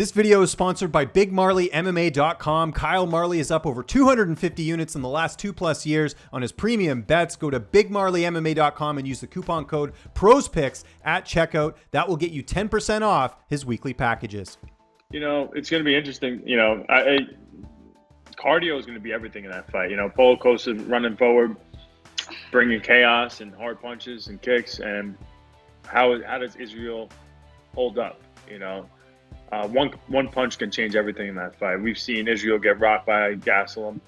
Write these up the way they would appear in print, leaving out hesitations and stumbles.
This video is sponsored by BigMarleyMMA.com. Kyle Marley is up over 250 units in the last 2+ years on his premium bets. Go to BigMarleyMMA.com and use the coupon code PROSPICKS at checkout. That will get you 10% off his weekly packages. You know, it's going to be interesting. You know, cardio is going to be everything in that fight. You know, Paulo Costa running forward, bringing chaos and hard punches and kicks. And how does Israel hold up, you know? One punch can change everything in that fight. We've seen Israel get rocked by Gastelum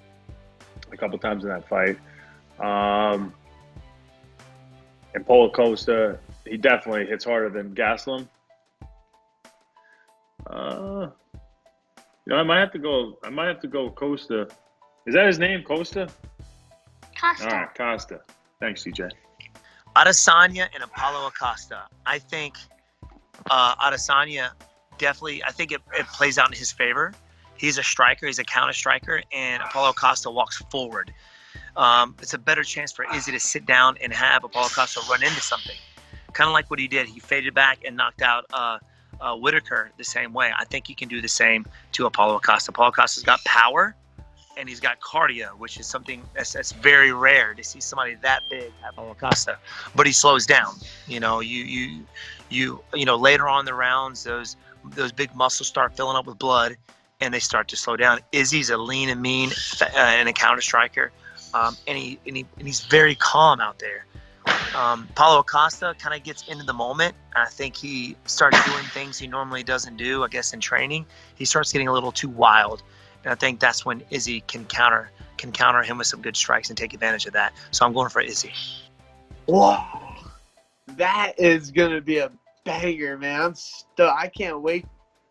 a couple times in that fight. And Paulo Costa, he definitely hits harder than Gastelum. You know, I might have to go Costa. Is that his name, Costa? Costa. All right, Costa. Thanks, CJ. Adesanya and Paulo Costa. I think Adesanya definitely, I think it plays out in his favor. He's a striker. He's a counter striker, and Paulo Costa walks forward. It's a better chance for Izzy to sit down and have Paulo Costa run into something. Kind of like what he did. He faded back and knocked out Whitaker the same way. I think he can do the same to Paulo Costa. Paulo Costa's got power, and he's got cardio, which is something that's very rare to see somebody that big have Paulo Costa. But he slows down. You know, you know, later on in the rounds, those big muscles start filling up with blood, and they start to slow down. Izzy's a lean and mean and a counter striker, and he's very calm out there. Paulo Costa kind of gets into the moment. I think he starts doing things he normally doesn't do. I guess in training, he starts getting a little too wild, and I think that's when Izzy can counter him with some good strikes and take advantage of that. So I'm going for Izzy. Wow, that is gonna be a banger, man. I can't wait.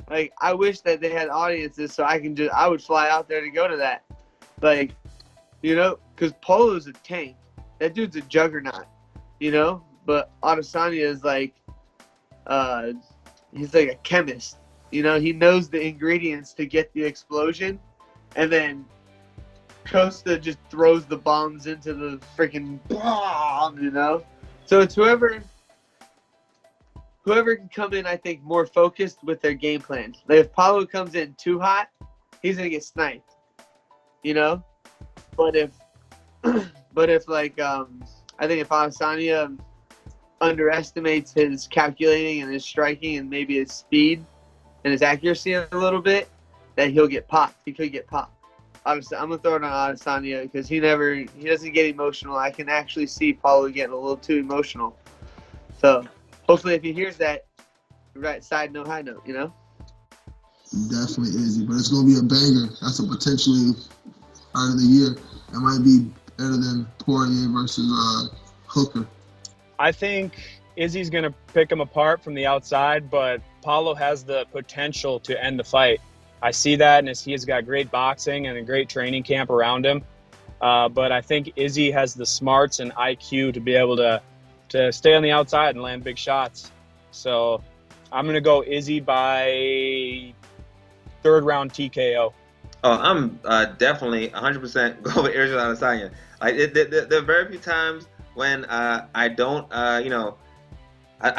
Like, I wish that they had audiences so I would fly out there to go to that. Like, you know, because Polo's a tank. That dude's a juggernaut, you know? But Adesanya is like, he's like a chemist. You know, he knows the ingredients to get the explosion. And then Costa just throws the bombs into the freaking bomb, you know? So it's whoever can come in, I think, more focused with their game plan. Like, if Paulo comes in too hot, he's gonna get sniped, you know. But if like, I think if Adesanya underestimates his calculating and his striking and maybe his speed and his accuracy a little bit, that he'll get popped. He could get popped. Obviously, I'm gonna throw it on Adesanya because he doesn't get emotional. I can actually see Paulo getting a little too emotional. So hopefully, if he hears that, right side note, high note, you know? Definitely is, but it's going to be a banger. That's a potentially fight of the year. It might be better than Poirier versus Hooker. I think Izzy's going to pick him apart from the outside, but Paulo has the potential to end the fight. I see that, and he's got great boxing and a great training camp around him. But I think Izzy has the smarts and IQ to be able to stay on the outside and land big shots. So I'm going to go Izzy by third round TKO. Oh, I'm definitely 100% go with Israel Adesanya. Like, there are very few times when I don't, I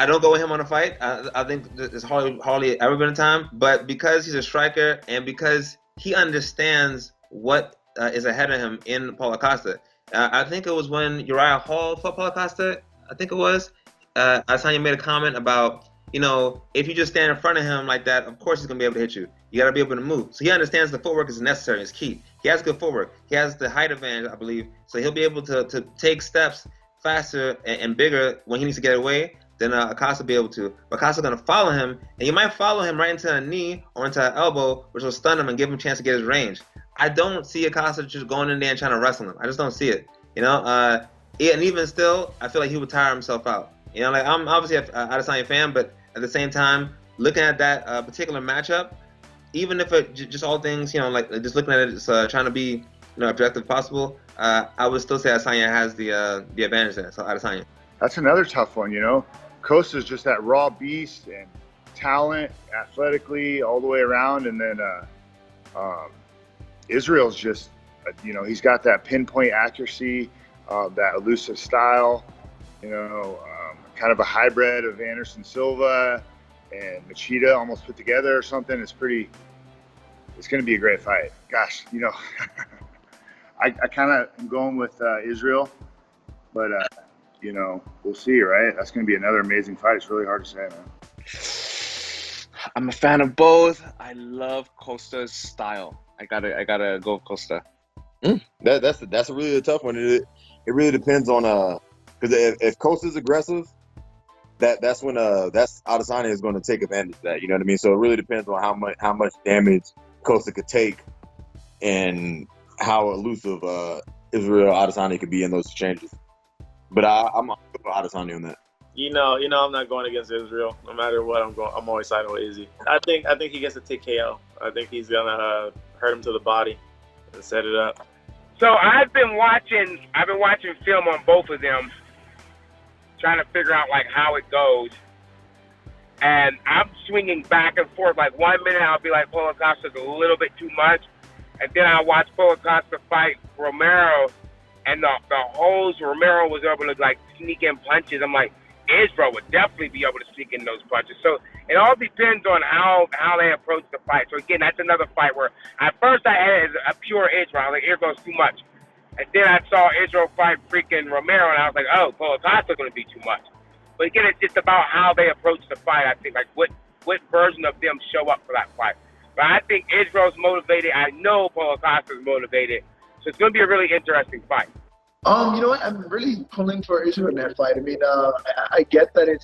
don't go with him on a fight. I think it's hardly ever been a time. But because he's a striker and because he understands what is ahead of him in Paulo Costa, I think it was when Uriah Hall fought Paulo Costa. I think it was. Adesanya made a comment about, you know, if you just stand in front of him like that, of course he's going to be able to hit you. You got to be able to move. So he understands the footwork is necessary. It's key. He has good footwork. He has the height advantage, I believe. So he'll be able to take steps faster and bigger when he needs to get away than Acosta will be able to. But Acosta's going to follow him, and you might follow him right into a knee or into an elbow, which will stun him and give him a chance to get his range. I don't see Acosta just going in there and trying to wrestle him. I just don't see it. You know, and even still, I feel like he would tire himself out. You know, like, I'm obviously an Adesanya fan, but at the same time, looking at that particular matchup, even if it just all things, you know, like just looking at it, it's trying to be, you know, objective possible, I would still say Adesanya has the advantage there. So Adesanya. That's another tough one, you know. Costa's just that raw beast and talent, athletically, all the way around, and then Israel's just, you know, he's got that pinpoint accuracy, that elusive style, you know, kind of a hybrid of Anderson Silva and Machida almost put together or something. It's going to be a great fight. Gosh, I kind of am going with Israel, but we'll see, right? That's going to be another amazing fight. It's really hard to say, man. I'm a fan of both. I love Costa's style. I gotta go with Costa. That's a really tough one. It really depends on because if Costa's aggressive, that's when Adesanya is going to take advantage of that. You know what I mean? So it really depends on how much damage Costa could take and how elusive Israel Adesanya could be in those exchanges. But I'm Adesanya on that. I'm not going against Israel. No matter what, I'm always siding with Izzy. I think he gets a TKO. I think he's gonna hurt him to the body and set it up. So I've been watching film on both of them, trying to figure out like how it goes. And I'm swinging back and forth. Like 1 minute I'll be like, Paulo Costa's a little bit too much, and then I watch Paulo Costa fight Romero, and the holes Romero was able to like sneak in punches. I'm like, Israel would definitely be able to sneak in those punches. So it all depends on how they approach the fight. So again, that's another fight where at first I had it as a pure Israel. I was like, Israel's too much. And then I saw Israel fight freaking Romero, and I was like, oh, Paulo Costa's going to be too much. But again, it's just about how they approach the fight. I think like what version of them show up for that fight. But I think Israel's motivated. I know Paulo Costa's motivated. So it's going to be a really interesting fight. You know what? I'm really pulling for Israel in that fight. I mean, I get that it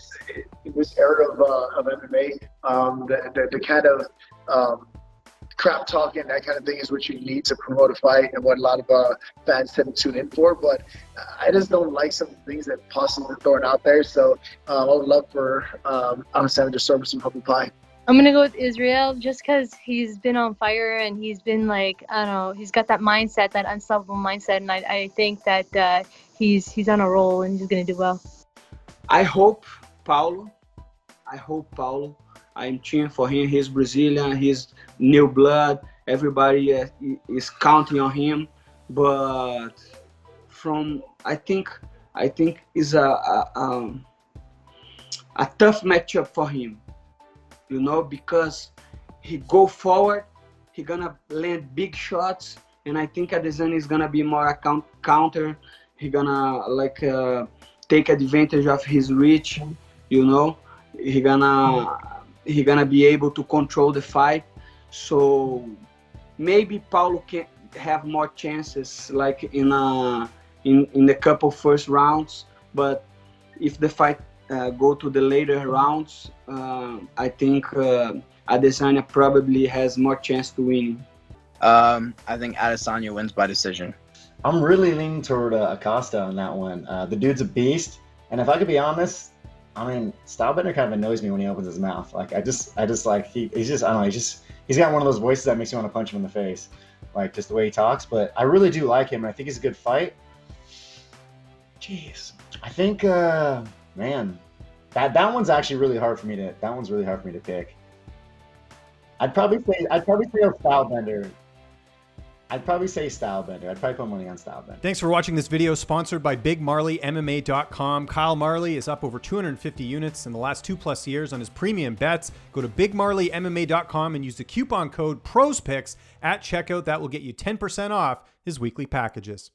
was era of MMA. The kind of crap talking, that kind of thing is what you need to promote a fight and what a lot of fans tend to tune in for. But I just don't like some things that possibly thrown out there. So I would love for Adesanya to serve some humble pie. I'm going to go with Israel just because he's been on fire and he's been like, I don't know, he's got that mindset, that unstoppable mindset. And I think that he's on a roll and he's going to do well. I hope Paulo. I'm cheering for him. He's Brazilian. He's new blood. Everybody is counting on him. But I think it's a tough matchup for him. Because he go forward, he gonna land big shots, and I think Adesanya is gonna be more a counter. He gonna take advantage of his reach. He gonna be able to control the fight. So maybe Paulo can have more chances, like in the couple first rounds. But if the fight go to the later rounds, I think Adesanya probably has more chance to win. I think Adesanya wins by decision. I'm really leaning toward Acosta on that one. The dude's a beast, and if I could be honest, I mean, Stylebender kind of annoys me when he opens his mouth. Like I just like he's got one of those voices that makes you want to punch him in the face, like just the way he talks. But I really do like him, and I think he's a good fight. Jeez, I think. Man, that one's actually really hard for me to pick. I'd probably say Stylebender. I'd probably put money on Stylebender. Thanks for watching this video, sponsored by BigMarleyMMA.com. Kyle Marley is up over 250 units in the last 2+ years on his premium bets. Go to BigMarleyMMA.com and use the coupon code PROSPICS at checkout. That will get you 10% off his weekly packages.